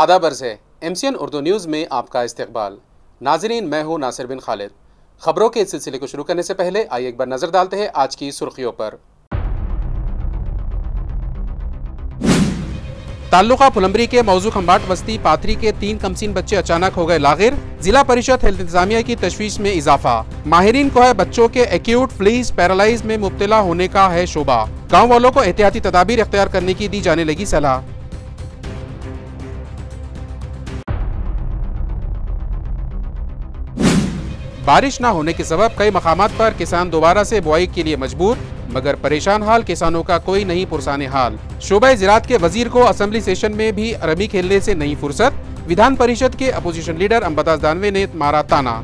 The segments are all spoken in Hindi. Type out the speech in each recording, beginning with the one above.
आदाब अर्ज़ है MCN उर्दू न्यूज़ में आपका इस्तकबाल। नाज़रीन, मैं हूँ नासिर बिन खालिद। खबरों के इस सिलसिले को शुरू करने से पहले आइए एक बार नज़र डालते हैं आज की सुर्खियों पर। ताल्लुका फुलंबरी के मौजू खंबाट बस्ती पाथरी के 3 कमसीन बच्चे अचानक हो गए लागिर। जिला परिषद हेल्थ इंतजामिया की तशवीश में इजाफा। माहिरीन को है बच्चों के एक्यूट फ्लीज पैरालाइज में मुब्तला होने का है शोबा। गाँव वालों को एहतियाती तदाबीर इख्तियार करने की दी जाने लगी सलाह। बारिश न होने के सबब कई मकामात पर किसान दोबारा से बुआई के लिए मजबूर, मगर परेशान हाल किसानों का कोई नहीं पुरसाने हाल। शोबा ज़राअत के वजीर को असेंबली सेशन में भी रमी खेलने से नहीं फुर्सत। विधान परिषद के अपोजिशन लीडर अंबताज दानवे ने मारा ताना।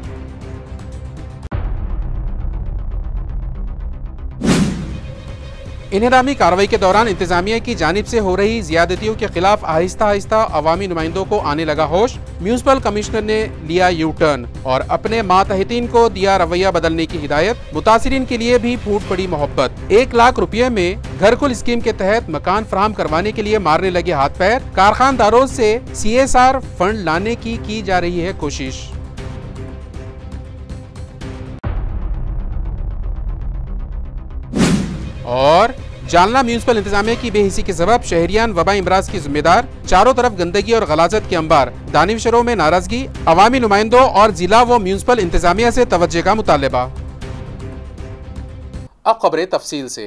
इन्हरामी कार्रवाई के दौरान इंतजामिया की जानिब से हो रही ज्यादतियों के खिलाफ आहिस्ता आहिस्ता अवामी नुमाइंदों को आने लगा होश। म्यूनिसिपल कमिश्नर ने लिया यू टर्न और अपने मातहतीन को दिया रवैया बदलने की हिदायत। मुतासिरीन के लिए भी फूट पड़ी मोहब्बत। 1 लाख रुपये में घरकुल स्कीम के तहत मकान फराहम करवाने के लिए मारने लगे हाथ पैर। कारखानदारों से CSR फंड लाने की जा रही है कोशिश। और जालना म्यूनिसिपल इंतजामिया की बेहिसी के सबब शहरियान वबा इमराज की जिम्मेदार। चारों तरफ गंदगी और गलाजत के अंबार। दानिशरों में नाराजगी। अवामी नुमाइंदों और जिला व म्यूनिसिपल इंतजामिया से तवज्जो का मुतालबा। अब खबरें तफसील से।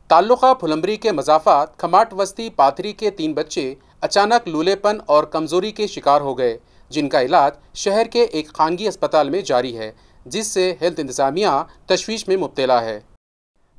ताल्लुका फुलंबरी के मजाफात खमाट वस्ती पाथरी के 3 बच्चे अचानक लूलेपन और कमजोरी के शिकार हो गए, जिनका इलाज शहर के एक खानगी अस्पताल में जारी है, जिससे हेल्थ इंतजामिया तशवीश में मुब्तला है।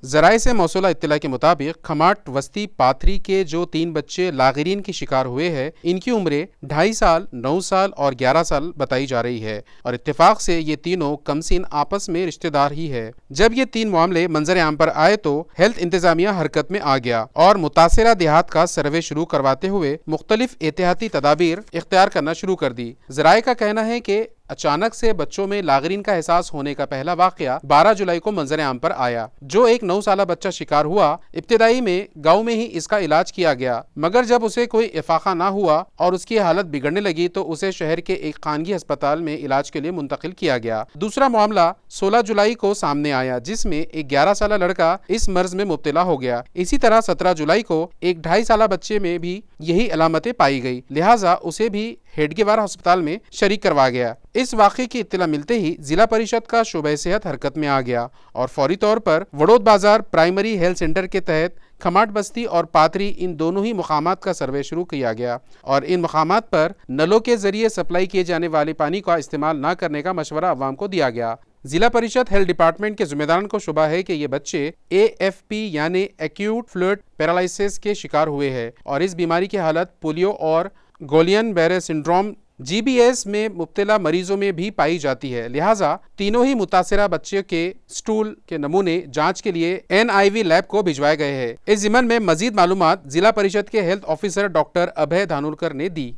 ज़राए से मौसूला इत्तला के मुताबिक खमाट वस्ती पाथरी के जो 3 बच्चे लागिरीन की शिकार हुए हैं, इनकी उम्रें 2.5 साल, 9 साल और 11 साल बताई जा रही है और इत्तेफाक से ये तीनों कमसीन आपस में रिश्तेदार ही है। जब ये 3 मामले मंजर आम पर आए तो हेल्थ इंतजामिया हरकत में आ गया और मुतासिरा देहात का सर्वे शुरू करवाते हुए मुख्तलिफ एहतियाती तदाबीर इख्तियार करना शुरू कर दी। ज़राए का कहना है कि अचानक से बच्चों में लागिरीन का एहसास होने का पहला वाकया 12 जुलाई को मंजर आम पर आया, जो एक 9 साला बच्चा शिकार हुआ। इब्तिदाई में गांव में ही इसका इलाज किया गया, मगर जब उसे कोई इफाका ना हुआ और उसकी हालत बिगड़ने लगी तो उसे शहर के एक खानगी अस्पताल में इलाज के लिए मुंतकिल किया गया। दूसरा मामला 16 जुलाई को सामने आया, जिसमें एक 11 साला लड़का इस मर्ज में मुब्तला हो गया। इसी तरह 17 जुलाई को एक 2.5 साला बच्चे में भी यही अलामतें पाई गई, लिहाजा उसे भी हेडगेवार अस्पताल में शरीक करवा गया। इस वाक़े की इत्तला मिलते ही जिला परिषद का शोबा सेहत हरकत में आ गया और फौरी तौर पर वड़ोद बाजार प्राइमरी हेल्थ सेंटर के तहत खमाट बस्ती और पाथरी इन दोनों ही मुकामात का सर्वे शुरू किया गया और इन मुकामात पर नलों के जरिए सप्लाई किए जाने वाले पानी का इस्तेमाल न करने का मशवरा अवाम को दिया गया। जिला परिषद हेल्थ डिपार्टमेंट के जिम्मेदारान को शुबा है कि ये बच्चे AFP यानी एक्यूट फ्लूइड पैरालिसिस के शिकार हुए हैं और इस बीमारी की हालत पोलियो और गोलियन बैरे सिंड्रोम GBS में मुब्तला मरीजों में भी पाई जाती है। लिहाजा तीनों ही मुतासिरा बच्चे के स्टूल के नमूने जांच के लिए NIV लैब को भिजवाए गए हैं। इस जिम्मन में मजीद मालूमात जिला परिषद के हेल्थ ऑफिसर डॉक्टर अभय धानोरकर ने दी।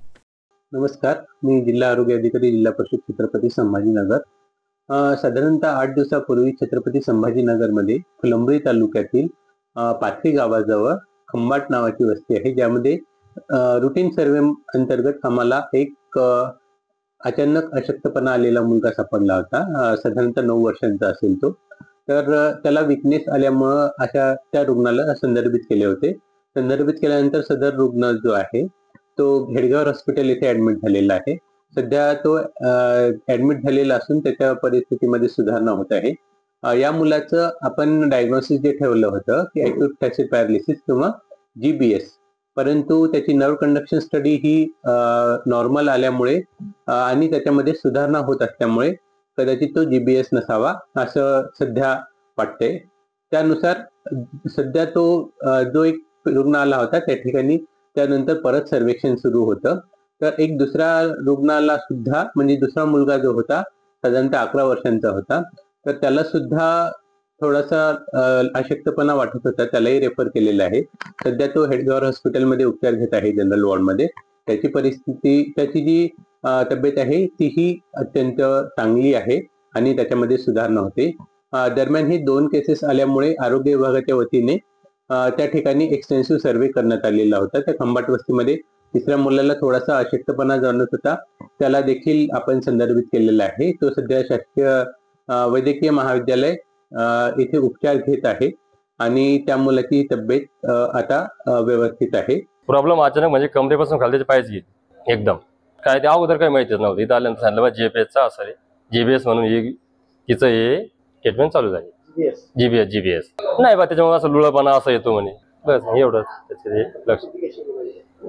नमस्कार, मी जिल्हा आरोग्य अधिकारी जिल्हा परिषद छत्रपती संभाजीनगर। साधारणतः 8 दिवसापूर्वी छत्रपती संभाजीनगरमध्ये फुलंबरी तालुक्यातील पाथरी गावाजवळ खंबाट नावाची वस्ती आहे, ज्यामध्ये रुटीन सर्वे अंतर्गत आम्हाला एक अचानक अशक्तपणा आलेला मुलगा सापडला होता। साधारणतः 9 वर्षांचा असेल तो। तर त्याला विकनेस आल्यामुळं अशा त्या रुग्णाला संदर्भित केले होते। संदर्भित केल्यानंतर सदर रुग्ण जो आहे तो हेडगेवार हॉस्पिटल येथे ऍडमिट झालेला आहे। सध्या तो ऍडमिट झालेला असून त्याच्या परिस्थितीमध्ये सुधारणा होत आहे। या मुलाचं आपण डायग्नोसिस जे ठेवलं होतं की एक्यूट फ्लॅसिड पॅरालिसिस किंवा GBS, परंतु त्याची नर्व कंडक्शन स्टडी ही नॉर्मल आल्यामुळे आणि त्याच्यामध्ये सुधारणा होत असल्यामुळे कदाचित तो GBS नसावा असं सध्या वाटतंय। त्यानुसार सध्या तो जो एक रुग्ण आला होता त्या ठिकाणी त्यानंतर परत सर्वेक्षण सुरू होतं। तर एक दुसरा रुग्णाला सुद्धा म्हणजे दुसरा मुलगा जो होता साधारणतः 11 वर्षांचा होता, तर त्याला सुद्धा थोडासा अशक्तपणा वाटत होता, त्यालाही रेफर केलेलं आहे। सध्या तो हेडगेवार हॉस्पिटलमध्ये उपचार घेत आहे जनरल वॉर्डमध्ये। त्याची परिस्थिती, त्याची जी तब्येत आहे तीही अत्यंत चांगली आहे आणि त्याच्यामध्ये सुधारणा होते। दरम्यान ही 2 केसेस आल्यामुळे आरोग्य विभागाच्या वतीने त्या ठिकाणी एक्सटेन्सिव्ह सर्वे करण्यात आलेला होता। त्या खंबाट वस्तीमध्ये तिसऱ्या मुलाला थोडासा अशक्तपणा जाणवत होता, त्याला देखील आपण संदर्भित केलेला आहे. तो सध्या शासकीय वैद्यकीय महाविद्यालय येथे उपचार घेत आहे आणि त्या मुलाची तब्येत आता व्यवस्थित आहे. प्रॉब्लेम अचानक म्हणजे कमरेपासून खाली पायच गेली एकदम. काय ते अगोदर काही माहितीच नव्हतं. इथं आल्यानंतर सांगितलं बा जीबीएसचा असं आहे. जीबीएस म्हणून तिचं हे ट्रीटमेंट चालू झाली. जीबीएस नाही बा, त्याच्यामुळे असं लुळपणा असं येतो म्हणे, बस एवढंच. त्याचे लक्ष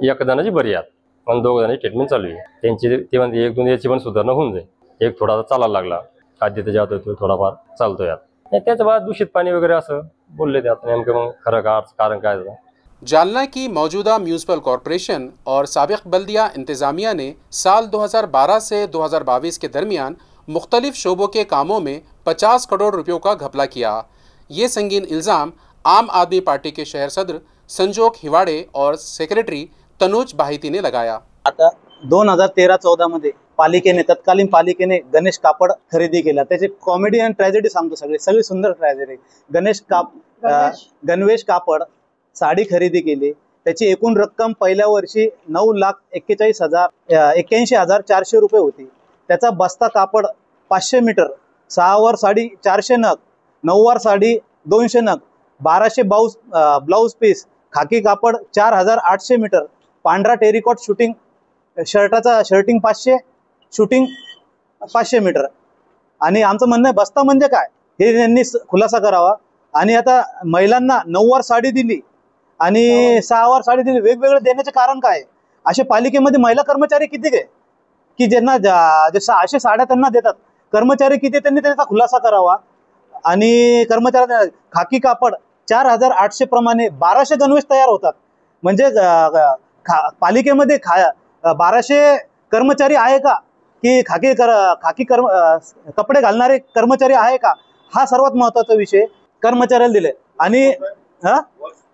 एक जणांची बरी आहेत पण 2 जणांची ट्रीटमेंट चालू आहे. त्यांची ते म्हणजे 1-2 याची पण सुधारणा होऊन जाईल. एक थोडासा चालायला लागला, खाद्य त्याच्यात होतो, थोडाफार चालतो यात. त्याच्या बाद दूषित पाणी वगैरे असं बोलले त्यात. नेमकं मग खरं कारण काय झालं. जालना की मौजूदा म्यूनसिपल कॉरपोरेशन और साबिक बल्दिया इंतज़ामिया ने साल 2012 से 2022 के दरमियान मुख्तलिफ शोबों के कामों में 50 करोड़ रुपयों का घपला किया। ये संगीन इल्ज़ाम आम आदमी पार्टी के शहर सदर संजोग हिवाड़े और सेक्रेटरी तनुज बाहिती ने लगाया। आता 2013-14 मध्ये तत्कालीन पालिकेने गणेश कापड खरेदी केला। त्याची कॉमेडी आणि ट्रॅजेडी सांगतो, सगळी सुंदर ट्रॅजेडी। गणवेश कापड साडी खरेदी केली, त्याची एकूण रक्कम पहिल्या वर्षी 9,81,400 रुपये होती। त्याचा बस्ता कापड 500 मीटर, 6 वर साडी 400 नग, 9 वर साडी 200 नग, 1200 ब्लाउज पीस, खाकी कापड 4,800 मीटर, पांढरा टेरिकॉट शर्टिंग 500, शूटिंग 500 मीटर। आणि आमचं म्हणणं आहे बस्ता म्हणजे काय हे त्यांनी खुलासा करावा। आणि आता महिलांना 9 वर साडी दिली आणि 6 वर साडी दिली, वेगवेगळे देण्याचे कारण काय? असे पालिकेमध्ये महिला कर्मचारी किती आहे की ज्यांना अशा साड्या त्यांना देतात? कर्मचारी किती त्यांनी त्याचा खुलासा करावा। आणि कर्मचारी खाकी कापड 4,800 प्रमाणे 1200 गणवेश तयार होतात। म्हणजे पालिकेमध्ये 1200 कर्मचारी आहे का की खाकी कपडे घालणारे कर्मचारी आहे का? हा सर्वात महत्त्वाचा विषय कर्मचाऱ्याला दिले। आणि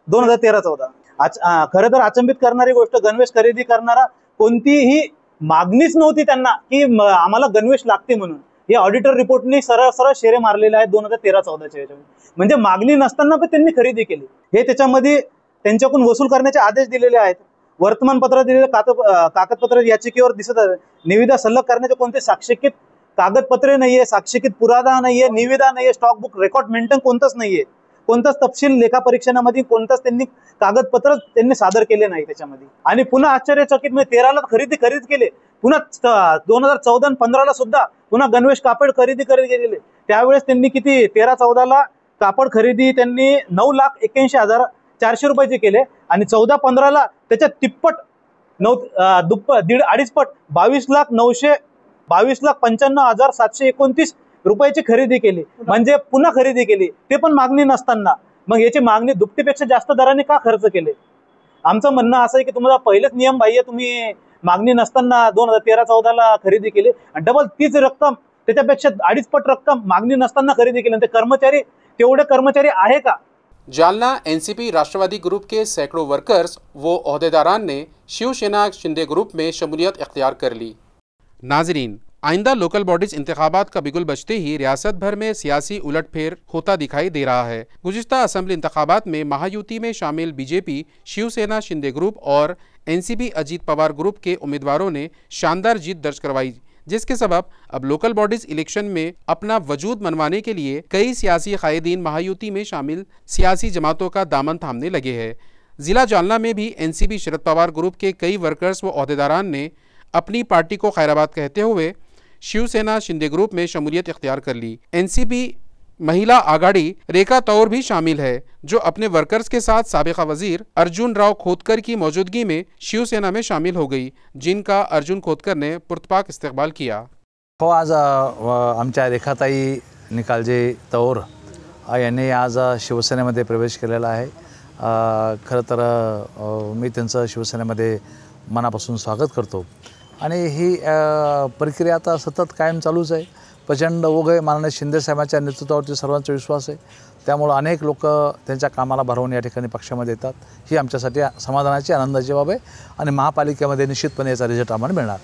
2013-14 खरं तर अचंबित करणारी गोष्ट, गणवेश खरेदी करणारा कोणतीही मागणीच नव्हती त्यांना की आम्हाला गणवेश लागते म्हणून। हे ऑडिटर रिपोर्टनी सरळ शेरे मारलेले आहेत 2013-14च्या याच्यामध्ये। म्हणजे मागणी नसताना पण त्यांनी खरेदी केली। हे त्याच्यामध्ये त्यांच्याकडून वसूल करण्याचे आदेश दिलेले आहेत। वर्तमानपत्रात दिलेले कागदपत्र याचिकेवर दिसत आहे। निविदा सल्लग करण्याचे कोणते साक्षीकृत कागदपत्रे नाहीये, साक्षीकृत पुरावा नाहीये, निविदा नाहीये, स्टॉक बुक रेकॉर्ड मेंटेन कोणतंच नाहीये, कोणताच तपशील लेखा परीक्षणामध्ये कोणताच त्यांनी कागदपत्र सादर केले नाही त्याच्यामध्ये। आणि पुन्हा आश्चर्यचकित म्हणजे 13ला खरेदी केले, पुन्हा 2014 आणि 15ला सुद्धा पुन्हा गणवेश कापड खरेदी केले। त्यावेळेस त्यांनी किती 13-14ला कापड खरेदी त्यांनी 9,81,400 रुपयाचे केले आणि 14-15ला त्याच्या तिप्पट 2.5 पट 22,95,729 रुपयाची खरेदी केली। म्हणजे पुन्हा खरेदी केली, ते पण मागणी नसताना। मग याची मागणी दुपटीपेक्षा जास्त दराने का खर्च केले? आमचं म्हणणं असं आहे की तुम्हाला पहिलेच नियम बाह्य तुम्ही मागणी नसताना 2013-14ला खरेदी केली आणि डबल तीच रक्कम त्याच्यापेक्षा 2.5 पट रक्कम मागणी नसताना खरेदी केली। ते कर्मचारी तेवढे कर्मचारी आहे का? जालना एनसीपी राष्ट्रवादी ग्रुप के सैकड़ों वर्कर्स व ओहदेदारान ने शिवसेना शिंदे ग्रुप में शमूलियत इख्तियार कर ली। नाजरीन, आइंदा लोकल बॉडीज इंतखाबात का बिगुल बजते ही रियासत भर में सियासी उलटफेर होता दिखाई दे रहा है। गुज़िश्ता असम्बली इंतखाबात में महायुति में शामिल बीजेपी, शिवसेना शिंदे ग्रुप और एनसीपी अजीत पवार ग्रुप के उम्मीदवारों ने शानदार जीत दर्ज करवाई, जिसके सबब अब लोकल बॉडीज इलेक्शन में अपना वजूद मनवाने के लिए कई सियासी कायदीन महायुति में शामिल सियासी जमातों का दामन थामने लगे हैं। ज़िला जालना में भी एनसीपी शरद पवार ग्रुप के कई वर्कर्स व ओहदेदारान ने अपनी पार्टी को खैराबाद कहते हुए शिवसेना शिंदे ग्रुप में शमूलियत इख्तियार कर ली। एनसीपी महिला आघाड़ी रेखा तौर भी शामिल है, जो अपने वर्कर्स के साथ साबिका वजीर अर्जुन राव खोतकर की मौजूदगी में शिवसेना में शामिल हो गई, जिनका अर्जुन खोतकर ने पुरतपाक इस्तकबाल किया। हो, आज आमच्या रेखाताई निकालजे तौर यांनी आज शिवसेनेमध्ये प्रवेश केलेला आहे। खरं तर मी त्यांचं शिवसेनेमध्ये मनापासून स्वागत करतो आणि ही प्रक्रिया आता सतत कायम चालूच आहे। प्रचंड ओघ आहे, माननीय शिंदे साहेबांच्या नेतृत्वावरती सर्वांचा विश्वास आहे, त्यामुळे अनेक लोक त्यांच्या कामाला भरवून या ठिकाणी पक्षामध्ये येतात। ही आमच्यासाठी समाधानाची, आनंदाची बाब आहे आणि महापालिकेमध्ये निश्चितपणे याचा रिझल्ट आम्हाला मिळणार।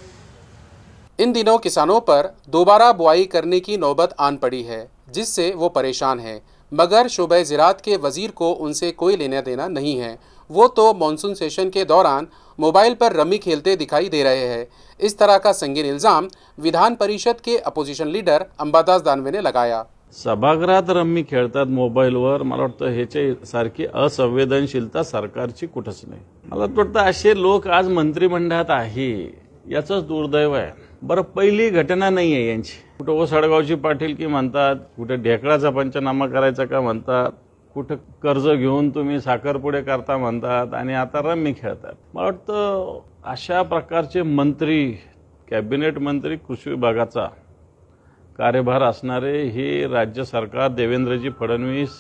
इन दिनों किसानों पर दोबारा बुआई करने की नौबत आन पड़ी है, जिससे वो परेशान है, मगर शोबे ज़राअत के वज़ीर को उनसे कोई लेना देना नहीं है। वो तो मानसून सेशन के दौरान मोबाइल पर रम्मी खेलते दिखाई दे रहे हैं। इस तरह का संगीन इल्जाम विधान परिषद के अपोजिशन लीडर अंबादास दानवे ने लगाया। सभागृहात रम्मी खेळतात मोबाईलवर, मला वाटतं ह्याच्या सारखी असंवेदनशीलता सरकारची कुठंच नाही। मला वाटतं असे लोक आज मंत्रिमंडळात आहे याचंच दुर्दैव आहे। बरं, पहिली घटना नाही आहे यांची। कुठं ओसाडगावची पाटीलकी म्हणतात, कुठं ढेकळाचा पंचनामा करायचा का म्हणतात, कुठं कर्ज घेऊन तुम्ही साखरपुडे करता म्हणतात आणि आता रम्मी खेळतात। मला वाटतं अशा प्रकारचे मंत्री, कॅबिनेट मंत्री, कृषी विभागाचा कार्यभार असणारे हे राज्य सरकार, देवेंद्रजी फडणवीस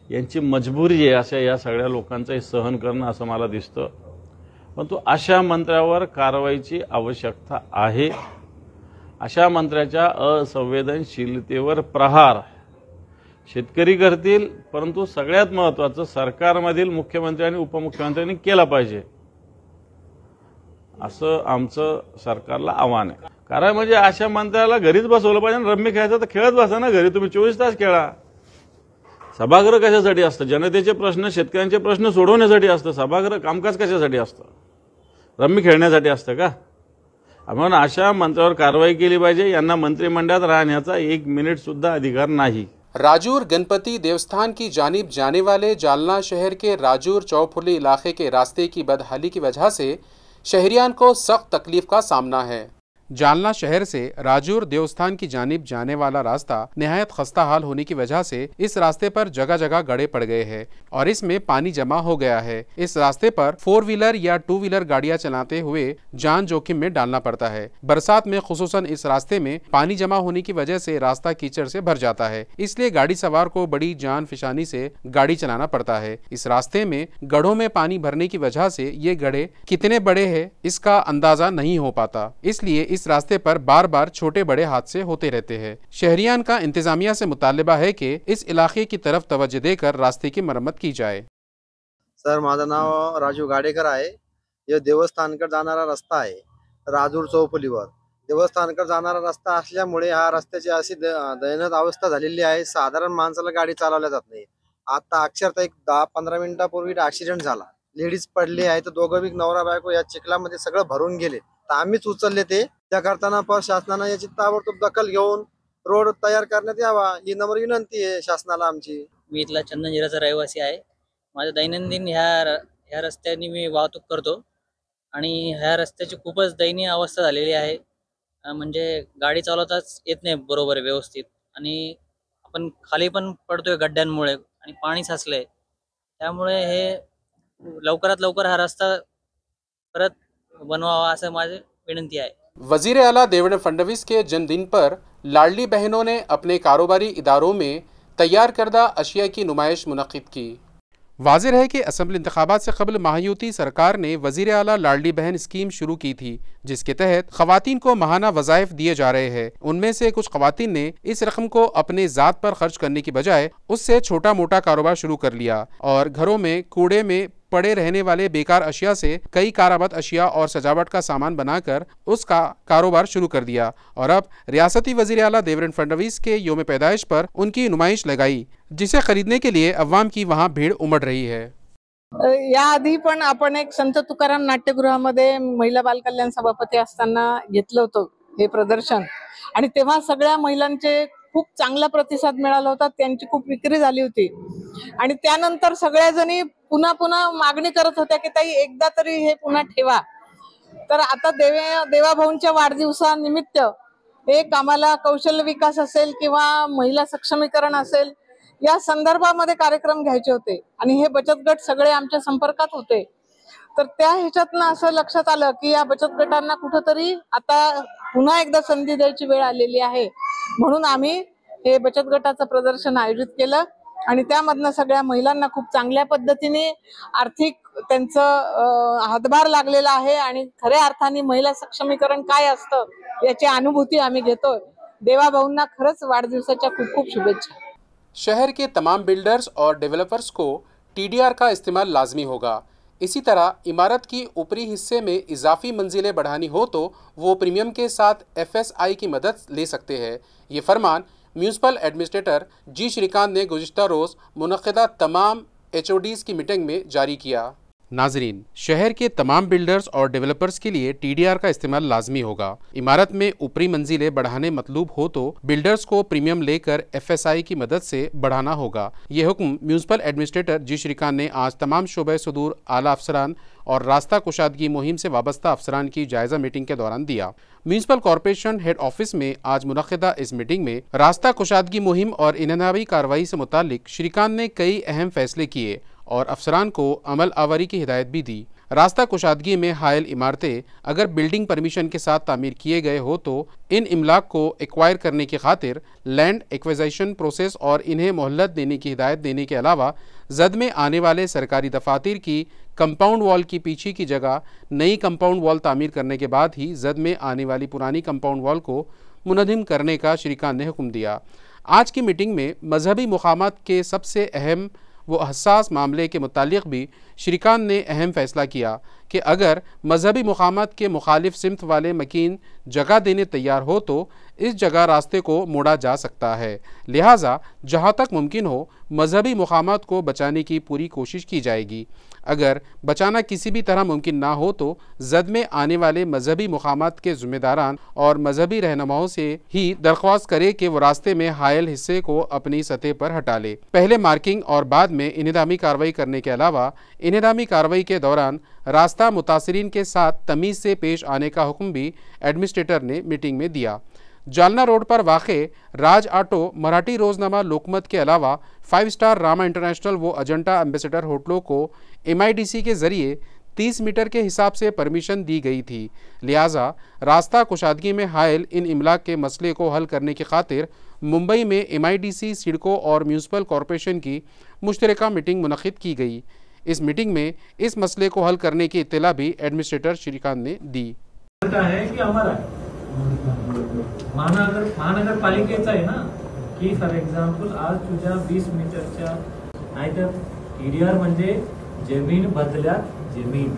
यांची मजबुरी आहे अशा या सगळ्या लोकांचं सहन करणं असं मला दिसतं। परंतु अशा मंत्र्यावर कारवाईची आवश्यकता आहे। अशा मंत्र्याच्या असंवेदनशीलतेवर प्रहार शेतकरी करतील, परंतु सगळ्यात महत्त्वाचं सरकारमधील मुख्यमंत्री आणि उपमुख्यमंत्र्यांनी केला पाहिजे असं आमचं सरकारला आव्हान आहे। कारण म्हणजे अशा मंत्र्याला घरीच बसवलं पाहिजे। रम्मी खेळायचं तर खेळत बसा ना घरी, तुम्ही 24 तास खेळा। सभागृह कशासाठी असतं? जनतेचे प्रश्न, शेतकऱ्यांचे प्रश्न सोडवण्यासाठी असतं। सभागृह कामकाज कशासाठी असतं? रम्मी खेळण्यासाठी असतं का? म्हणून अशा मंत्र्यावर कारवाई केली पाहिजे। यांना मंत्रिमंडळात राहण्याचा 1 मिनिट सुद्धा अधिकार नाही। राजूर गणपति देवस्थान की जानिब जाने वाले जालना शहर के राजूर चौफुली इलाके के रास्ते की बदहाली की वजह से शहरियान को सख्त तकलीफ का सामना है। जालना शहर से राजूर देवस्थान की जानिब जाने वाला रास्ता निहायत खस्ता हाल होने की वजह से इस रास्ते पर जगह जगह गड्ढे पड़ गए हैं और इसमें पानी जमा हो गया है। इस रास्ते पर 4 व्हीलर या 2 व्हीलर गाड़ियां चलाते हुए जान जोखिम में डालना पड़ता है। बरसात में खुसूसन इस रास्ते में पानी जमा होने की वजह से रास्ता कीचड़ से भर जाता है, इसलिए गाड़ी सवार को बड़ी जान फिशानी से गाड़ी चलाना पड़ता है। इस रास्ते में गड्ढों में पानी भरने की वजह से ये गड्ढे कितने बड़े हैं इसका अंदाजा नहीं हो पाता, इसलिए इस रास्ते पर बार बार छोटे बड़े हादसे होते रहते हैं। शहरियान का इंतजामिया से मुतालबा है कि इस इलाके की तरफ तवज्जो देकर रास्ते की मरम्मत की जाए। सर, माझं नाव राजू गाडेकर आहे। हे देवस्थानकडे जाणारा रस्ता आहे, राजूर चौफुलीवर देवस्थानकडे जाणारा रस्ता असल्यामुळे हा रस्त्याची अशी दयनीय अवस्था झालेली आहे। साधारण माणसाला गाडी चालवल्या जात नाही। आता अक्षरशः एक 10-15 मिनिटापूर्वी ऍक्सिडेंट झाला, लेडीज पडली आहे, तर दोघं बी नवरा बायको या चिखलामध्ये सगळं भरून गेले। तर आम्हीच उचलले ते। त्या करताना शासनाने याची ताबडतोब दखल घेऊन रोड तयार करण्यात यावा ही नम्र विनंती आहे शासनाला आमची। मी इथला चंदनजिराचा रहिवासी आहे। माझ्या दैनंदिन ह्या रस्त्याने मी वाहतूक करतो आणि ह्या रस्त्याची खूपच दयनीय अवस्था झालेली आहे। म्हणजे गाडी चालवताच येत नाही बरोबर व्यवस्थित आणि आपण खाली पण पडतोय गड्ड्यांमुळे आणि पाणी साचलंय। त्यामुळे हे लवकरात लवकर हा रस्ता परत बनवावा असं माझी विनंती है। वजीर आला देवेंद्र फडणवीस के जन्मदिन पर लाडली बहनों ने अपने कारोबारी इदारों में तैयार करदा अशिया की नुमाइश मुनक्किद की। वाज़ेह है कि असम्बली इंतखाबात से कबल महायूती सरकार ने वजीर आला लाडली बहन स्कीम शुरू की थी, जिसके तहत खवातीन को माहाना वज़ाइफ दिए जा रहे हैं। उनमें से कुछ खवातीन ने इस रकम को अपने ज़ात पर खर्च करने की बजाय उससे छोटा मोटा कारोबार शुरू कर लिया और घरों में कूड़े में पड़े रहने वाले बेकार अशिया से कई कारामद अशिया और सजावट का सामान बनाकर उसका कारोबार शुरू कर दिया और अब रियासती वजीर आला देवेंद्र फडणवीस के योम पैदाइश पर उनकी नुमाइश लगाई, जिसे खरीदने के लिए अवाम की वहां भीड़ उमड़ रही है। याआधी पण आपण एक संत तुकाराम नाट्यगृहामध्ये महिला बालकल्याण सभापती असताना घेतलं होतं हे प्रदर्शन आणि तेव्हा सगळ्या महिलांचे खूप चांगला प्रतिसाद मिळाला होता, त्यांची खूप विक्री झाली होती आणि त्यानंतर सगळ्या जणी पुन्हा पुन्हा मागणी करत होत्या की ताई एकदा तरी हे पुन्हा ठेवा। तर आता देवाभाऊंच्या वाढदिवसानिमित्त एक आम्हाला कौशल्य विकास असेल किंवा महिला सक्षमीकरण असेल या संदर्भामध्ये कार्यक्रम घ्यायचे होते आणि हे बचत गट सगळे आमच्या संपर्कात होते। तर त्या ह्याच्यातनं असं लक्षात आलं की या बचत गटांना कुठेतरी आता पुन्हा एकदा संधी द्यायची वेळ आलेली आहे, म्हणून आम्ही हे बचत गटाचं प्रदर्शन आयोजित केलं आणि त्यामधनं सगळ्या महिलांना खूप चांगल्या पद्धतीने आर्थिक त्यांचं हातभार लागलेला आहे आणि खऱ्या अर्थाने महिला सक्षमीकरण काय असतं याची अनुभूती आम्ही घेतोय। देवाभाऊंना खरंच वाढदिवसाच्या खूप खूप शुभेच्छा। शहर के तमाम बिल्डर्स और डेवलपर्स को TDR का इस्तेमाल लाजमी होगा। इसी तरह इमारत की ऊपरी हिस्से में इजाफी मंजिलें बढ़ानी हो तो वो प्रीमियम के साथ FSI की मदद ले सकते हैं। ये फरमान म्यूनसिपल एडमिनिस्ट्रेटर जी श्रीकांत ने गुज़िश्ता रोज़ मुनक़्क़िदा तमाम HODs की मीटिंग में जारी किया। नाजरीन, शहर के तमाम बिल्डर्स और डेवलपर्स के लिए TDR का इस्तेमाल लाजमी होगा। इमारत में ऊपरी मंजिलें बढ़ाने मतलूब हो तो बिल्डर्स को प्रीमियम लेकर FSI की मदद से बढ़ाना होगा। ये हुक्म म्यूनिसिपल एडमिनिस्ट्रेटर जी श्रीकांत ने आज तमाम शोबे सुदूर आला अफसरान और रास्ता कुशादगी मुहिम से वाबस्ता अफसरान की जायजा मीटिंग के दौरान दिया। म्यूनिसिपल कॉर्पोरेशन हेड ऑफिस में आज मुनक़िदा इस मीटिंग में रास्ता कुशादगी मुहिम और इंतज़ामी कार्रवाई से मुतालिक श्रीकांत ने कई अहम फैसले किए और अफसरान को अमल आवारी की हिदायत भी दी। रास्ता कुशादगी में हायल इमारतें अगर बिल्डिंग परमिशन के साथ तामीर किए गए हो तो इन इमलाक को एक्वायर करने की खातिर लैंड एक्विजिशन प्रोसेस और इन्हें मोहलत देने की हिदायत देने के अलावा जद में आने वाले सरकारी दफातर की कंपाउंड वॉल की पीछे की जगह नई कंपाउंड वॉल तामीर करने के बाद ही जद में आने वाली पुरानी कंपाउंड वॉल को मुनज़्ज़म करने का श्रीकांत ने हुक्म दिया। आज की मीटिंग में मजहबी मुकामात के सबसे अहम वो हसास मामले के मुतालिक भी श्रीकांत ने अहम फैसला किया कि अगर मजहबी मुकामात के मुखालिफ सिमत वाले मकीन जगह देने तैयार हो तो इस जगह रास्ते को मोड़ा जा सकता है, लिहाजा जहाँ तक मुमकिन हो मजहबी मुकामात को बचाने की पूरी कोशिश की जाएगी। अगर बचाना किसी भी तरह मुमकिन ना हो तो जद में आने वाले मजहबी मुकामात के ज़िम्मेदारान और मजहबी रहनुमाओं से ही दरख्वास्त करे कि वो रास्ते में हायल हिस्से को अपनी सतह पर हटा ले। पहले मार्किंग और बाद में इंतज़ामी कार्रवाई करने के अलावा इंतज़ामी कार्रवाई के दौरान रास्ता मुतासिरीन के साथ तमीज़ से पेश आने का हुक्म भी एडमिनिस्ट्रेटर ने मीटिंग में दिया। जालना रोड पर वाक़े राज ऑटो, मराठी रोज़नामा लोकमत के अलावा 5 स्टार रामा इंटरनेशनल व अजंता एम्बेसडर होटलों को MIDC के ज़रिए 30 मीटर के हिसाब से परमिशन दी गई थी, लिहाजा रास्ता कुशादगी में हायल इन इमलाक के मसले को हल करने की खातिर मुंबई में MIDC, सिडको और म्यूनिसिपल कॉरपोरेशन की मुश्तरका मीटिंग मुनक़िद की गई। इस मीटिंग में इस मसले को हल करने की इत्तला भी एडमिनिस्ट्रेटर श्रीकांत ने दी। है कि हमारा महानगर पालिकेचा आहे ना, की फॉर एक्झाम्पल आज तुझ्या 20 मीटरच्या नाहीतर TDR म्हणजे जमीन बदल्यात जमीन,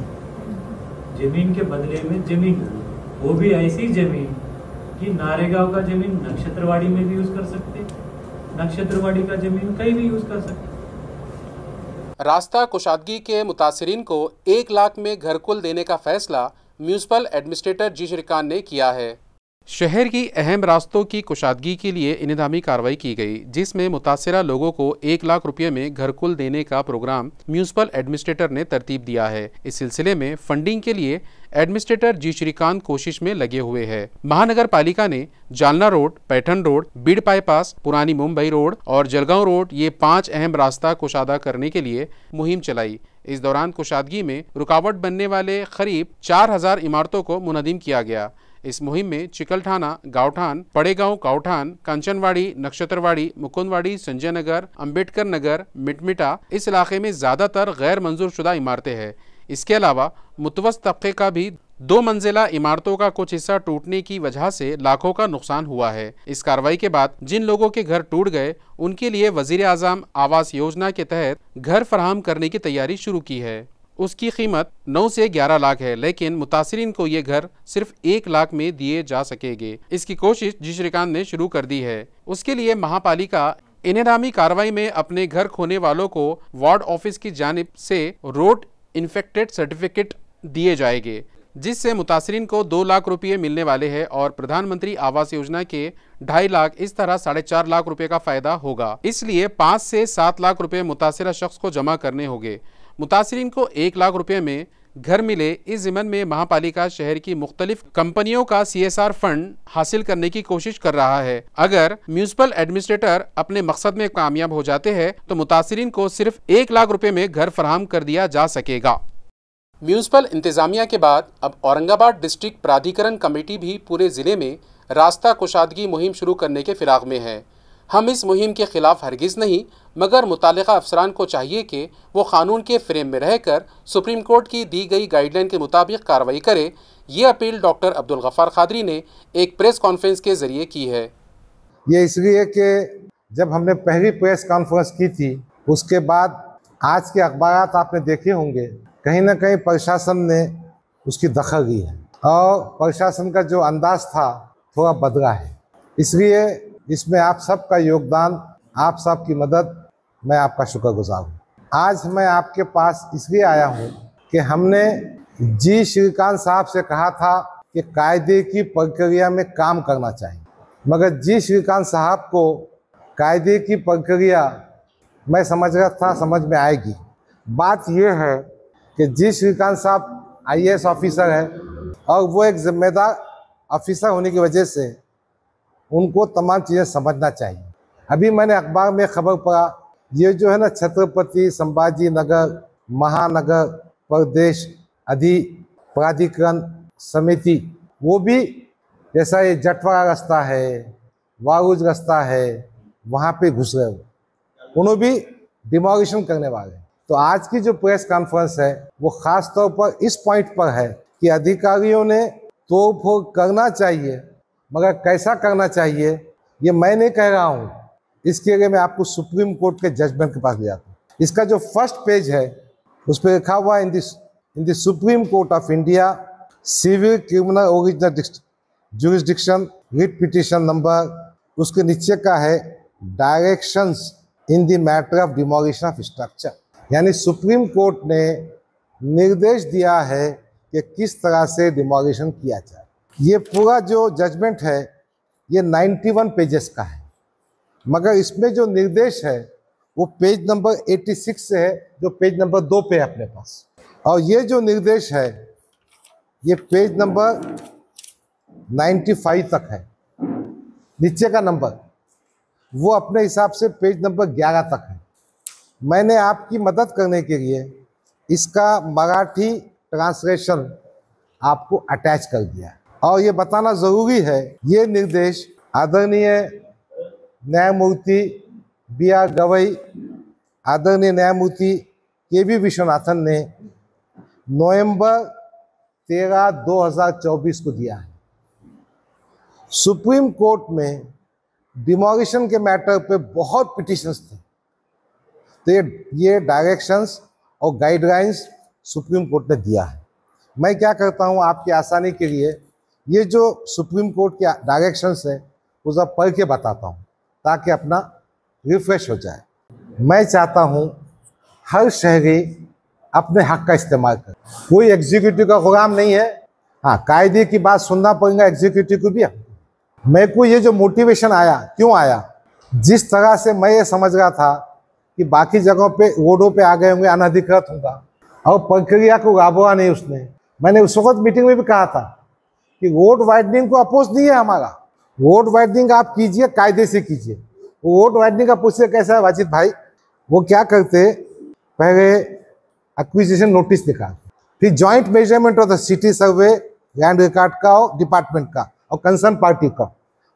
जमीन के बदले में जमीन, वो भी ऐसी जमीन कि नारेगांव का जमीन नक्षत्रवाड़ी में भी यूज कर सकते, नक्षत्रवाड़ी का जमीन कहीं भी यूज कर सकते। रास्ता कुशादगी के मुतासिरीन को 1 लाख में घर कुल देने का फैसला म्यूनिसिपल एडमिनिस्ट्रेटर जी श्रीकांत ने किया है। शहर की अहम रास्तों की कुशादगी के लिए इंतज़ामी कार्रवाई की गई, जिसमें मुतासिरा लोगों को 1 लाख रुपये में घर कुल देने का प्रोग्राम म्यूनिसिपल एडमिनिस्ट्रेटर ने तरतीब दिया है। इस सिलसिले में फंडिंग के लिए एडमिनिस्ट्रेटर जी श्रीकांत कोशिश में लगे हुए हैं। महानगर पालिका ने Jalna road, Paithan road, Beed bypass, पुरानी मुंबई रोड और जलगांव रोड ये 5 अहम रास्ता कुशादा करने के लिए मुहिम चलाई। इस दौरान कुशादगी में रुकावट बनने वाले करीब 4000 इमारतों को मुनज़्ज़म किया गया। इस मुहिम में चिकलठाना, गावठान, पड़ेगांव, गावठान, कांचनवाड़ी, नक्षत्रवाड़ी, मुकुंदवाड़ी, संजय नगर, अम्बेडकर नगर, मिटमिटा इस इलाके में ज़्यादातर गैर मंजूर शुदा इमारतें हैं। इसके अलावा मुतवस्त तबके का भी 2 मंजिला इमारतों का कुछ हिस्सा टूटने की वजह से लाखों का नुकसान हुआ है। इस कार्रवाई के बाद जिन लोगों के घर टूट गए उनके लिए वजीर आज़म आवास योजना के तहत घर फराहम करने की तैयारी शुरू की है। उसकी कीमत 9 से 11 लाख है, लेकिन मुतासिरीन को ये घर सिर्फ 1 लाख में दिए जा सकेंगे। इसकी कोशिश जी श्रीकांत ने शुरू कर दी है। उसके लिए महापालिका इंतज़ामी कार्रवाई में अपने घर खोने वालों को वार्ड ऑफिस की जानिब से रोड इन्फेक्टेड सर्टिफिकेट दिए जाएंगे, जिससे मुतासिरीन को 2 लाख रुपये मिलने वाले हैं और प्रधानमंत्री आवास योजना के 2.5 लाख, इस तरह 4.5 लाख रुपए का फायदा होगा। इसलिए 5 से 7 लाख रुपए मुतासिरा शख्स को जमा करने होंगे। मुतासिरीन को 1 लाख रुपए में घर मिले, इस ज़िम्मन में महापालिका शहर की मुख्तलिफ कंपनियों का CSR फंड हासिल करने की कोशिश कर रहा है। अगर म्यूनिसिपल एडमिनिस्ट्रेटर अपने मकसद में कामयाब हो जाते हैं तो मुतासिरीन को सिर्फ 1 लाख रुपए में घर फराहम कर दिया जा सकेगा। म्यूनिसिपल इंतजामिया के बाद अब औरंगाबाद डिस्ट्रिक्ट प्राधिकरण कमेटी भी पूरे ज़िले में रास्ता कुशादगी मुहिम शुरू करने के फिराक में है। हम इस मुहिम के खिलाफ हरगिज़ नहीं, मगर मुतालिका अफसरान को चाहिए कि वो क़ानून के फ्रेम में रहकर सुप्रीम कोर्ट की दी गई गाइडलाइन के मुताबिक कार्रवाई करे। ये अपील डॉक्टर अब्दुल गफ़ार क़ादरी ने एक प्रेस कॉन्फ्रेंस के ज़रिए की है। ये इसलिए कि जब हमने पहली प्रेस कॉन्फ्रेंस की थी, उसके बाद आज के अखबारात आपने देखे होंगे, कहीं ना कहीं प्रशासन ने उसकी दखल ली है और प्रशासन का जो अंदाज था थोड़ा बदला है। इसलिए इसमें आप सबका योगदान, आप सबकी मदद, मैं आपका शुक्रगुजार हूँ। आज मैं आपके पास इसलिए आया हूँ कि हमने जी श्रीकांत साहब से कहा था कि कायदे की प्रक्रिया में काम करना चाहिए, मगर जी श्रीकांत साहब को कायदे की प्रक्रिया मैं समझ रहा था समझ में आएगी। बात यह है कि जी श्रीकांत साहब IAS ऑफिसर है और वो एक जिम्मेदार ऑफिसर होने की वजह से उनको तमाम चीज़ें समझना चाहिए। अभी मैंने अखबार में खबर पढ़ा, ये जो है ना छत्रपति संभाजी नगर महानगर प्रदेश प्राधिकरण समिति, वो भी जैसा ये जटवाड़ा रास्ता है, वारूज रास्ता है, वहाँ पे घुस रहे हो, उन्होंने भी डिमोलिशन करने वाले हैं। तो आज की जो प्रेस कॉन्फ्रेंस है वो ख़ास तौर पर इस पॉइंट पर है कि अधिकारियों ने तोड़फोड़ करना चाहिए, मगर कैसा करना चाहिए ये मैं नहीं कह रहा हूँ। इसके लिए मैं आपको सुप्रीम कोर्ट के जजमेंट के पास ले जाता हूँ। इसका जो फर्स्ट पेज है उस पर लिखा हुआ in the supreme court of India civil criminal original jurisdiction writ petition number, उसके नीचे का है directions in the matter of demolition of structure, यानी सुप्रीम कोर्ट ने निर्देश दिया है कि किस तरह से डिमोलिशन किया जाए। ये पूरा जो जजमेंट है ये 91 पेजेस का है, मगर इसमें जो निर्देश है वो पेज नंबर 86 से है, जो पेज नंबर 2 पे है अपने पास, और ये जो निर्देश है ये पेज नंबर 95 तक है। नीचे का नंबर वो अपने हिसाब से पेज नंबर 11 तक है। मैंने आपकी मदद करने के लिए इसका मराठी ट्रांसलेशन आपको अटैच कर दिया है। और ये बताना ज़रूरी है, ये निर्देश आदरणीय न्यायमूर्ति BR गवई, आदरणीय न्यायमूर्ति KV विश्वनाथन ने नवंबर 13, 2024 को दिया है। सुप्रीम कोर्ट में डिमोलिशन के मैटर पे बहुत पिटिशंस थे, तो ये डायरेक्शंस और गाइडलाइंस सुप्रीम कोर्ट ने दिया है। मैं क्या करता हूँ आपकी आसानी के लिए, ये जो सुप्रीम कोर्ट के डायरेक्शंस है वो सब पढ़ के बताता हूँ ताकि अपना रिफ्रेश हो जाए। मैं चाहता हूँ हर शहरी अपने हक का इस्तेमाल करे, कोई एग्जीक्यूटिव का गुलाम नहीं है। हाँ, कायदे की बात सुनना पड़ेगा एग्जीक्यूटिव को भी। मेरे को ये जो मोटिवेशन आया, क्यों आया, जिस तरह से मैं ये समझ रहा था कि बाकी जगहों पे रोडों पे आ गए होंगे अनधिकृत होगा और प्रक्रिया को गाबुआ नहीं उसने। मैंने उस वक्त मीटिंग में भी कहा था कि रोड वाइडनिंग को अपोज नहीं है हमारा, रोड वाइडनिंग आप कीजिए, कायदे से कीजिए। रोड वाइडनिंग का पूछिए कैसा है वाजिद भाई, वो क्या करते, पहले एक्विजिशन नोटिस निकालते, फिर joint measurement of the city survey land record का और डिपार्टमेंट का और कंसर्न पार्टी का,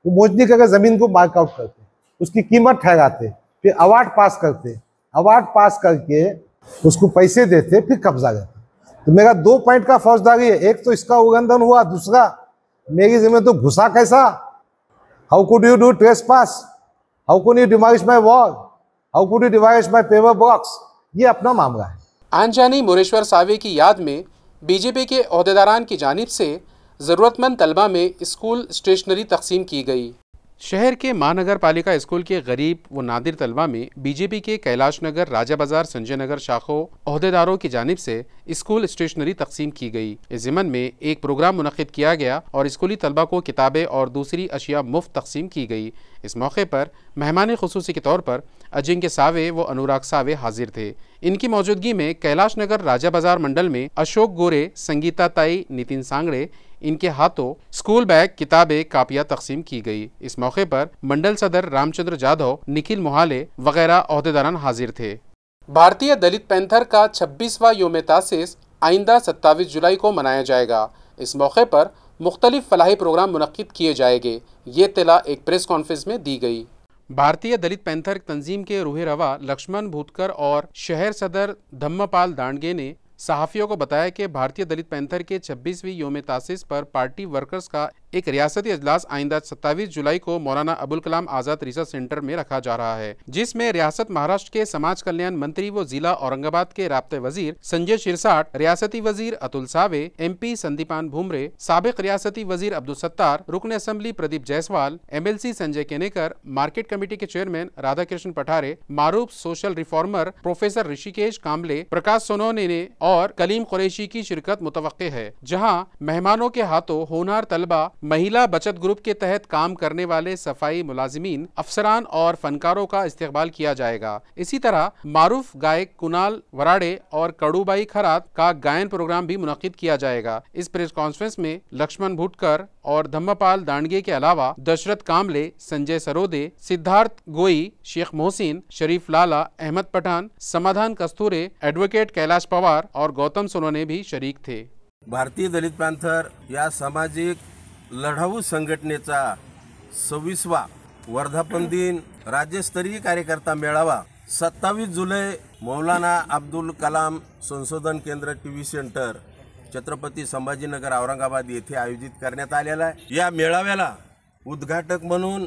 वो मोजनी करके ज़मीन को मार्कआउट करते, उसकी कीमत ठहराते, फिर अवार्ड पास करते, अवार्ड पास करके उसको पैसे देते, फिर कब्जा लेते। तो मेरा 2 पॉइंट का फौजदारी है, एक तो इसका उल्लंघन हुआ, दूसरा मेरी जमीन तो घुसा कैसा, how could you do trespass, how could you demolish my wall, how could you demolish my paver box, ये अपना मामला है। आनजानी मोरेश्वर सावे की याद में बीजेपी के ओहदेदारान की जानिब से ज़रूरतमंद तलबा में स्कूल स्टेशनरी तकसीम की गई। शहर के महानगर पालिका स्कूल के गरीब व नादिर तलबा में बीजेपी के कैलाश नगर, राजा बाजार, संजय नगर शाखों ओहदेदारों की जानिब से स्कूल स्टेशनरी तकसीम की गई। इस ज़िमन में एक प्रोग्राम मुनक़िद किया गया और स्कूली तलबा को किताबें और दूसरी अशिया मुफ्त तकसीम की गई। इस मौके पर मेहमान खुसूसी के तौर पर अजिंक्य सावे व अनुराग सावे हाजिर थे। इनकी मौजूदगी में कैलाश नगर राजा बाजार मंडल में अशोक गोरे, संगीता ताई, नितिन सांगड़े, इनके हाथों स्कूल बैग, किताबें, कापियां तकसीम की गई। इस मौके पर मंडल सदर रामचंद्र जाधव, निखिल मोहाले वगैरह ओहदेदारान हाजिर थे। भारतीय दलित पैंथर का 26वां योम तासीस आइंदा 27 जुलाई को मनाया जाएगा। इस मौके पर मुख्तलिफ फलाही प्रोग्राम मुनक्किद किए जाएंगे। ये इत्तला एक प्रेस कॉन्फ्रेंस में दी गई। भारतीय दलित पैंथर तंजीम के रूह रवा लक्ष्मण भूतकर और शहर सदर धम्मपाल दांडगे ने सहाफ़ियों को बताया कि भारतीय दलित पैंथर के 26वीं योम तासीस पर पार्टी वर्कर्स का एक रियासती अजलास आइंदा 27 जुलाई को मौलाना अबुल कलाम आजाद रिसर्च सेंटर में रखा जा रहा है, जिसमें रियासत महाराष्ट्र के समाज कल्याण मंत्री व जिला औरंगाबाद के राब्ते वजीर संजय शिरसाट, रियासती वजीर अतुल सावे, MP संदीपान भुमरे, साबिक रियासती वजीर अब्दुल सत्तार, रुकन assembly Pradeep Jaiswal, MLC Sanjay Kenekar, market committee के चेयरमैन राधाकृष्ण पठारे, मारूफ सोशल रिफॉर्मर प्रोफेसर ऋषिकेश कामले, प्रकाश सोनोने और कलीम कुरैशी की शिरकत मुतवक्के है, जहां मेहमानों के हाथों होनहार तलबा, महिला बचत ग्रुप के तहत काम करने वाले सफाई मुलाजिमीन, अफसरान और फनकारों का इस्तेकबाल किया जाएगा। इसी तरह मारूफ गायक कुणाल वराडे और कड़ूबाई खरात का गायन प्रोग्राम भी मुनक्किद किया जाएगा। इस प्रेस कॉन्फ्रेंस में लक्ष्मण भुटकर और धम्मपाल दांडगे के अलावा दशरथ कामले, संजय सरोदे, सिद्धार्थ गोई, शेख मोहसिन, शरीफ लाला, अहमद पठान, समाधान कस्तूरे, एडवोकेट कैलाश पवार और गौतम सोनोने भी शरीक थे। भारतीय दलित पॅन्थर या सामाजिक लढाऊ संघटनेचा 26वा वर्धापन दिन राज्यस्तरीय कार्यकर्ता मेळावा 27 जुलै मौलाना अब्दुल कलाम संशोधन केंद्र टीव्ही सेंटर छत्रपती संभाजीनगर औरंगाबाद येथे आयोजित करण्यात आलेला आहे। या मेळाव्याला उद्घाटक म्हणून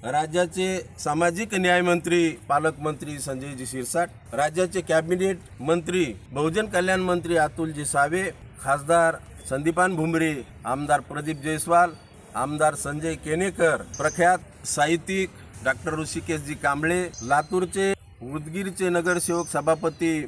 राज्याचे सामाजिक न्याय मंत्री पालकमंत्री संजयजी शिरसाट, राज्याचे कॅबिनेट मंत्री बहुजन कल्याण मंत्री अतुलजी सावे, खासदार संदीपान भुमरे, आमदार प्रदीप जायसवाल, आमदार संजय केनेकर, प्रख्यात साहित्यिक डॉक्टर ऋषिकेशजी कांबळे, लातूरचे उदगीरचे नगरसेवक सभापती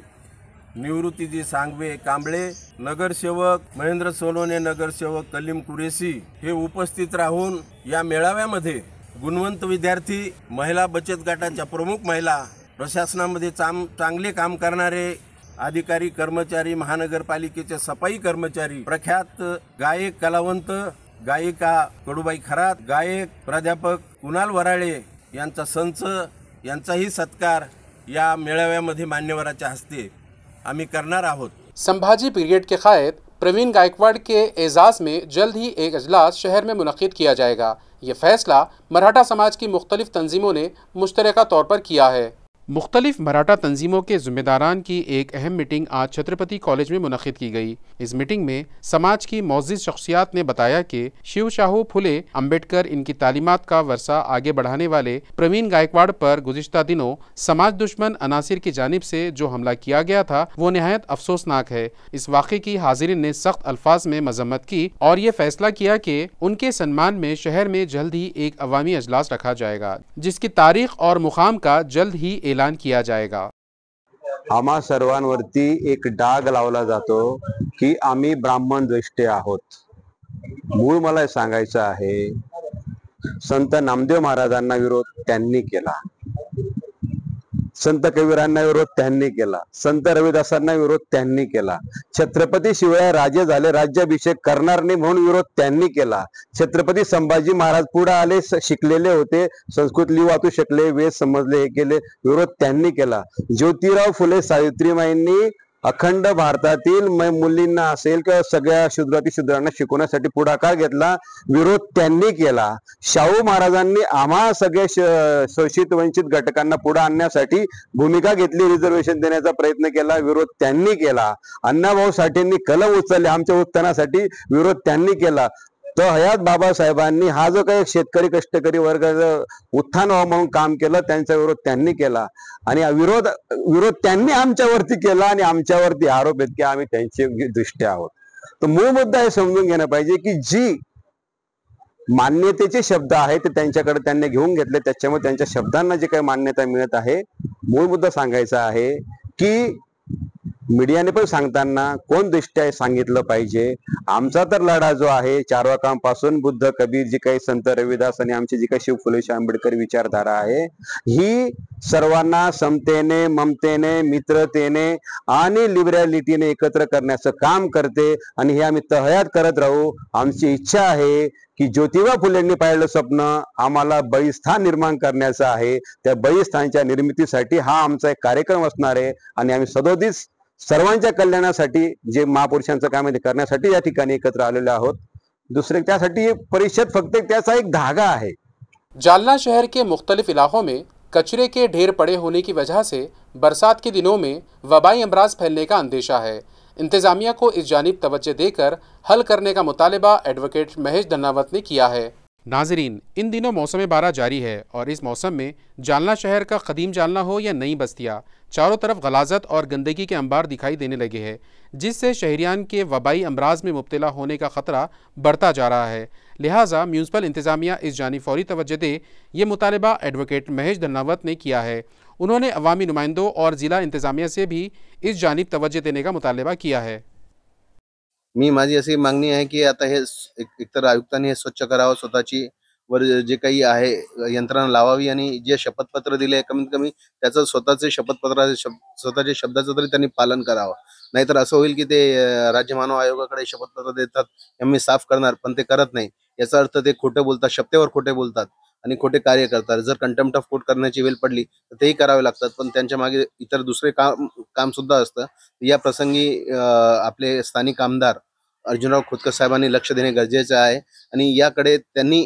निवृत्तीजी सांगवे कांबळे, नगरसेवक महेंद्र सोनोने, नगरसेवक कलीम कुरेशी हे उपस्थित राहून या मेळाव्यामध्ये गुणवंत विद्यार्थी, महिला बचत गटाच्या प्रमुख महिला, प्रशासनामध्ये चांगले काम करणारे अधिकारी कर्मचारी, महानगरपालिकेचे सफाई कर्मचारी, प्रख्यात गायक कलावंत गायिका कडूबाई खरात, गायक प्राध्यापक कुणाल वराळे यांचा संच यांचाही सत्कार या मेळाव्यामध्ये मान्यवराच्या हस्ते आम्ही करणार आहोत। संभाजी ब्रिगेड के कायद प्रवीण गायकवाड़ के एजाज में जल्द ही एक अजलास शहर में मुनक्किद किया जाएगा। ये फैसला मराठा समाज की मुख्तलिफ तंजीमों ने मुश्तरका तौर पर किया है। मुख्तलिफ मराठा तंजीमों के ज़िम्मेदारान की एक अहम मीटिंग आज छत्रपति कॉलेज में मुनक्किद की गई। इस मीटिंग में समाज की मौज़िज़ शख्सियात ने बताया कि शिव शाहू फुले अम्बेडकर इनकी तालीमात का वर्सा आगे बढ़ाने वाले प्रवीण गायकवाड़ पर गुज़िश्ता दिनों समाज दुश्मन अनासिर की जानिब से जो हमला किया गया था वो नहायत अफसोसनाक है। इस वाक़े की हाज़िरीन ने सख्त अल्फाज में मजम्मत की और ये फैसला किया कि उनके सन्मान में शहर में जल्द ही एक अवामी अजलास रखा जाएगा, जिसकी तारीख और मुकाम का जल्द ही ऐलान किया जाएगा। आम्हा सर्वांवरती एक डाग लावला जातो की आम्ही ब्राह्मण द्वेष्टे आहोत। मूळ मला सांगायचं आहे, संत नामदेव महाराजांना विरोध त्यांनी केला, संत कबीरांना विरोध त्यांनी केला, संत रविदासांना विरोध त्यांनी केला, छत्रपती शिवाय राजे झाले राज्याभिषेक करणार नाही म्हणून विरोध त्यांनी केला। छत्रपती संभाजी महाराज पुढे आले, शिकलेले होते, संस्कृत लिहू वाचू शकले, वेद समजले, हे केले, विरोध त्यांनी केला। ज्योतिराव फुले सावित्रीमाईंनी अखंड भारतातील मुलींना असेल किंवा सगळ्या शूद्रांना शिकवण्यासाठी पुढाकार घेतला, विरोध त्यांनी केला। शाहू महाराजांनी आम्हा सगळ्या शोषित वंचित घटकांना पुढे आणण्यासाठी भूमिका घेतली, रिझर्वेशन देण्याचा प्रयत्न केला, विरोध त्यांनी केला। अण्णाभाऊ साठेंनी कलम उचलले आमच्या उत्थानासाठी, विरोध त्यांनी केला। तो हयात बाबासाहेबांनी हा जो काही शेतकरी कष्टकरी वर्गाचं उत्थान व्हावं म्हणून काम केलं, त्यांचा विरोध त्यांनी केला आणि विरोध त्यांनी आमच्यावरती केला आणि आमच्यावरती आरोप आहेत की आम्ही त्यांचे दृष्टी आहोत। तर मूळ मुद्दा हे समजून घेणं पाहिजे की जी मान्यतेचे शब्द आहेत ते त्यांच्याकडे त्यांनी घेऊन घेतले, त्याच्यामुळे त्यांच्या शब्दांना जे काही मान्यता मिळत आहे। मूळ मुद्दा सांगायचा आहे की मीडियाने पण सांगताना कोण दृष्ट्या सांगितलं पाहिजे। आमचा तर लढा जो आहे चारवाकांपासून बुद्ध कबीर जी काही संत रविदास आणि आमची जी काही शिव फुले आंबेडकर विचारधारा आहे, ही सर्वांना समतेने, ममतेने, मित्रतेने आणि लिबरॅलिटीने एकत्र करण्याचं काम करते आणि हे आम्ही तहयात करत राहू। आमची इच्छा आहे की ज्योतिबा फुलेंनी पाहिलं स्वप्न आम्हाला बळीस्थान निर्माण करायचं आहे, त्या बळीस्थानच्या निर्मितीसाठी हा आमचा एक कार्यक्रम असणार आहे आणि आम्ही सदोदित सर्वांच्या कल्याणासाठी जे महापुरुषांचं काम आहे ते करण्यासाठी या ठिकाणी एकत्र आलेले आहोत। दुसरे त्यासाठी परिषद फक्त त्याचा एक धागा है। जालना शहर के मुख्तलिफ इलाकों में कचरे के ढेर पड़े होने की वजह से बरसात के दिनों में वबाई अमराज फैलने का अंदेशा है। इंतजामिया को इस जानिब तवज्जो देकर हल करने का मुतालबा एडवोकेट महेश धन्नावत ने किया है। नाजरीन, इन दिनों मौसम बारा जारी है और इस मौसम में जालना शहर का कदीम जालना हो या नई बस्तियाँ, चारों तरफ गलाजत और गंदगी के अंबार दिखाई देने लगे हैं, जिससे शहरियान के वबाई अमराज में मुब्तला होने का ख़तरा बढ़ता जा रहा है। लिहाजा म्यूनसिपल इंतज़ामिया इस जानिब फौरी तवज्जो दे, ये मुतालबा एडवोकेट महेश धन्नावत ने किया है। उन्होंने अवामी नुमाइंदों और ज़िला इंतज़ामिया से भी इस जानिब तवज्जो देने का मुतालबा किया है। मी माझी अशी मागणी आहे की आता हे एकतर आयुक्तांनी हे स्वच्छ करावं, स्वतःची वर जे काही आहे यंत्रणा लावावी आणि जे शपथपत्र दिले कमीत कमी त्याचं स्वतःचे स्वतःच्या शब्दाचं तरी त्यांनी पालन करावं। नाहीतर असं होईल की ते राज्य मानव आयोगाकडे शपथपत्र देतात, आम्ही साफ करणार, पण ते करत नाही। याचा अर्थ ते खोटं बोलतात, शब्दावर खोटे बोलतात आणि खोटे कार्य करतात। जर कंटेम्प्ट ऑफ कोर्ट करण्याची वेळ पडली तर तेही करावे लागतात, पण त्यांच्या मागे इतर दुसरे काम सुद्धा असतं। या प्रसंगी आपले स्थानिक आमदार अर्जुनराव खोतकर साहेबांनी लक्ष देणे गरजेचे आहे आणि याकडे त्यांनी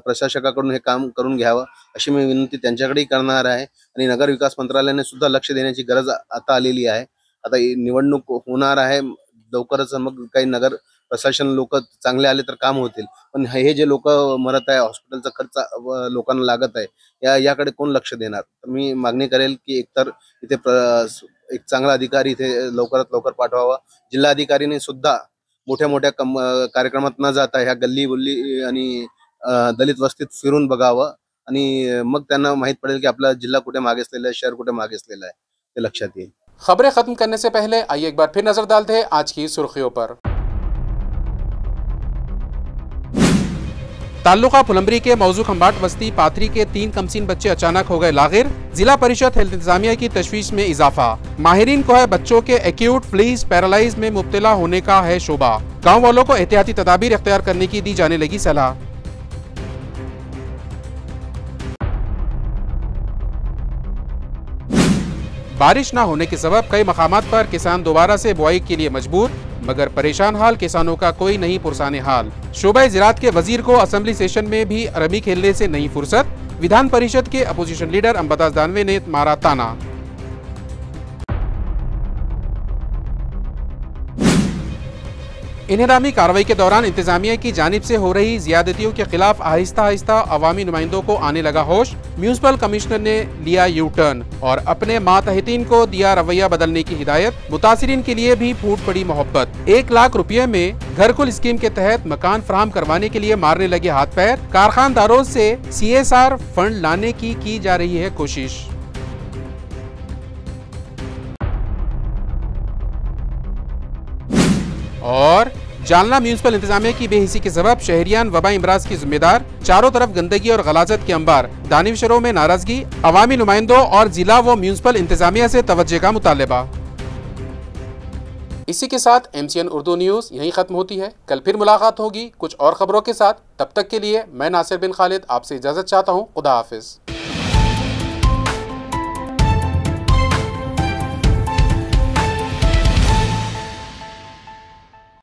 प्रशासकाकडून हे काम करून घ्यावं अशी मी विनंती त्यांच्याकडेही करणार आहे आणि नगर विकास मंत्रालयाने सुद्धा लक्ष देण्याची गरज आता आलेली आहे। आता निवडणूक होणार आहे लवकरच, मग काही नगर प्रशासन लोक चांगले आले तर काम होतील, पण हे जे लोक मरत आहे, हॉस्पिटलचा खर्च लोकांना लागत आहे, याकडे कोण लक्ष देणार? तर मी मागणी करेल की एकतर इथे एक चांगला अधिकारी इथे लवकरात लवकर पाठवावा। जिल्हाधिकारीने सुद्धा मोठ्या मोठ्या कार्यक्रमात न जाता ह्या गल्ली बुल्ली आणि दलित वस्तीत फिरून बघावं आणि मग त्यांना माहित पडेल की आपला जिल्हा कुठे मागेसलेला आहे, शहर कुठे मागेसलेला आहे, ते लक्षात येईल। खबरें खत्म करने से पहले आइए एक बार फिर नजर डालते हैं आज की सुर्खियों पर। ताल्लुका फुलंब्री के मौजू खंबाट बस्ती पाथरी के 3 कमसीन बच्चे अचानक हो गए लागिर। जिला परिषद हेल्थ इंतजामिया की तशवीश में इजाफा। माहिरीन को है बच्चों के एक्यूट फ्लीज पैरालाइज में मुब्तला होने का है शोबा। गांव वालों को एहतियाती तदाबीर इख्तियार करने की दी जाने लगी सलाह। बारिश न होने के सबब कई मकामात पर किसान दोबारा से बुआई के लिए मजबूर, मगर परेशान हाल किसानों का कोई नहीं पुरसाने हाल। शोबा ज़राअत के वजीर को असेंबली सेशन में भी अरबी खेलने से नहीं फुर्सत। विधान परिषद के अपोजिशन लीडर अंबताज दानवे ने मारा ताना। इन्हदामी कार्रवाई के दौरान इंतजामिया की जानिब से हो रही ज्यादतियों के खिलाफ आहिस्ता आहिस्ता अवामी नुमाइंदों को आने लगा होश। म्यूनसिपल कमिश्नर ने लिया यू टर्न और अपने मातहतीन को दिया रवैया बदलने की हिदायत। मुतासिरीन के लिए भी फूट पड़ी मोहब्बत। 1 लाख रुपये में घरकुल स्कीम के तहत मकान फराहम करवाने के लिए मारने लगे हाथ पैर। कारखानदारों से CSR फंड लाने की जा रही है कोशिश। और जालना म्यूनसिपल इंतजामिया की बेहिसी के सबब शहरियान वबाई इमराज की जिम्मेदार। चारों तरफ गंदगी और गलाजत के अंबार। दानिशरों में नाराजगी। अवामी नुमाइंदों और जिला व म्यूनसिपल इंतजामिया से तवज्जो का मुतालबा। इसी के साथ MCN उर्दू न्यूज़ यहीं ख़त्म होती है। कल फिर मुलाकात होगी कुछ और ख़बरों के साथ। तब तक के लिए मैं नासिर बिन खालिद आपसे इजाज़त चाहता हूँ। खुदा हाफिज़।